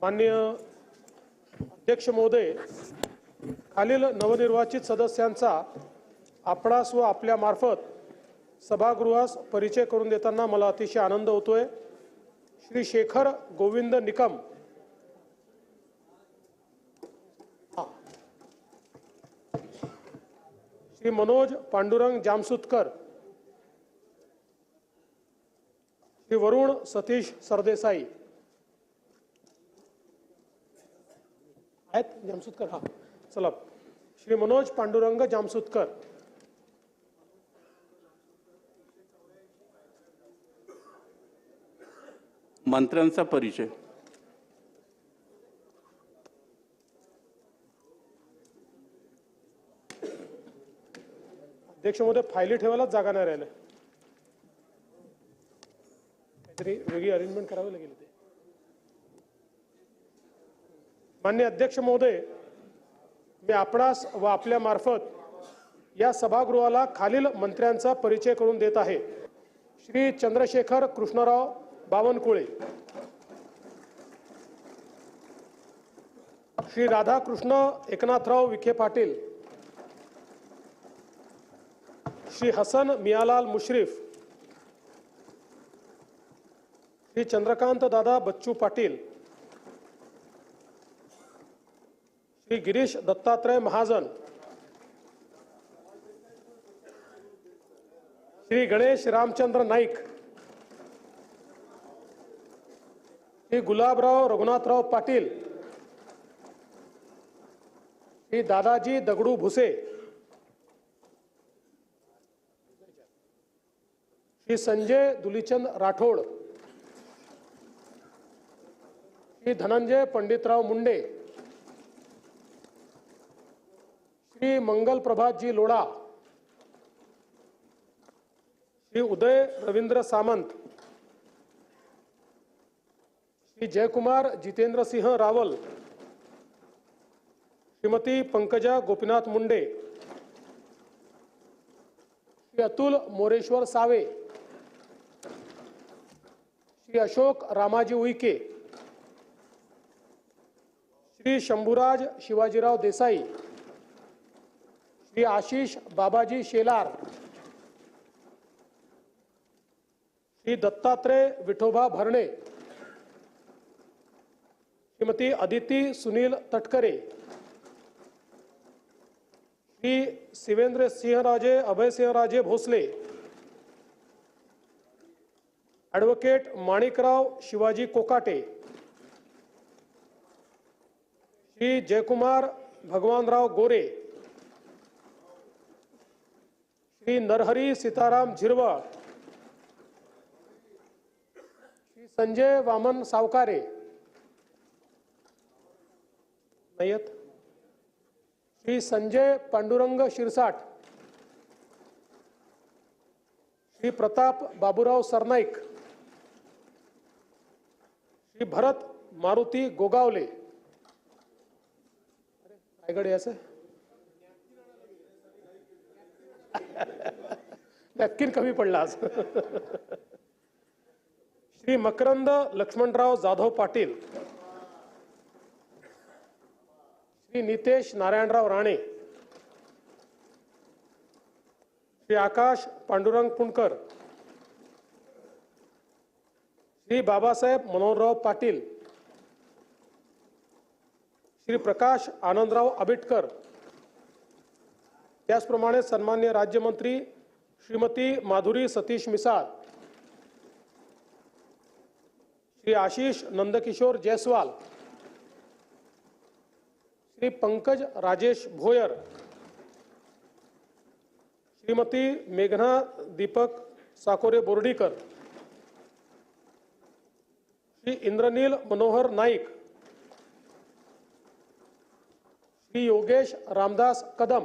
माननीय अध्यक्ष महोदय, खालील नवनिर्वाचित सदस्यांचा आपणास व आपल्या मार्फत सभागृहास परिचय करून देताना मला अतिशय आनंद होतोय। श्री शेखर गोविंद निकम, श्री मनोज पांडुरंग जामसुतकर, श्री वरुण सतीश सरदेसाई आहेत जामसुतकर। हा चला, श्री मनोज पांडुरंग जामसुतकर, मंत्र्यांचा परिचय। अध्यक्ष महोदय, फायली ठेवायलाच जागा नाही राहिल्या, काहीतरी वेगळी अरेंजमेंट करावी लागेल ते। माननीय अध्यक्ष महोदय, मी आपणास व आपल्या मार्फत या सभागृहाला खालील मंत्र्यांचा परिचय करून देत आहे। श्री चंद्रशेखर कृष्णराव बावनकुळे, श्री राधाकृष्ण एकनाथराव विखे पाटील, श्री हसन मियालाल मुश्रीफ, श्री चंद्रकांत दादा बच्चू पाटील, श्री गिरीश दत्तात्रय महाजन, श्री गणेश रामचंद्र नाईक, श्री गुलाबराव रघुनाथराव पाटील, श्री दादाजी दगडू भुसे, श्री संजय दुलीचंद राठोड, श्री धनंजय पंडितराव मुंडे, श्री मंगल प्रभातजी लोढ़ा, श्री उदय रविंद्र सामंत, श्री जयकुमार जितेंद्र सिंह रावल, श्रीमती पंकजा गोपीनाथ मुंडे, श्री अतुल मोरेश्वर सावे, श्री अशोक रामाजी उईके, श्री शंभुराज शिवाजीराव देसाई, श्री आशीष बाबाजी शेलार, श्री दत्तात्रय विठोबा भरणे, श्रीमती अदिती सुनील तटकरे, श्री शिवेंद्र सिंहराजे अभय सिंहराजे भोसले, ॲडव्होकेट माणिकराव शिवाजी कोकाटे, श्री जयकुमार भगवानराव गोरे, श्री नरहरी सीताराम झिरवळ, श्री संजय वामन सावकारे नाहीत, श्री संजय पांडुरंग शिरसाट, श्री प्रताप बाबूराव सरनाईक, श्री भरत मारुती गोगावले, रायगड याचं नॅपकिन कमी पडला आज। श्री मकरंद लक्ष्मणराव जाधव पाटील, श्री नितेश नारायणराव राणे, श्री आकाश पांडुरंग पुणकर, श्री बाबासाहेब मनोहरराव पाटील, श्री प्रकाश आनंदराव आबिटकर, त्याचप्रमाणे सन्मान्य राज्यमंत्री श्रीमती माधुरी सतीश मिसाळ, श्री आशीष नंदकिशोर जयस्वाल, श्री पंकज राजेश भोयर, श्रीमती मेघना दीपक साकोरे बोर्डीकर, श्री इंद्रनील मनोहर नाईक, श्री योगेश रामदास कदम,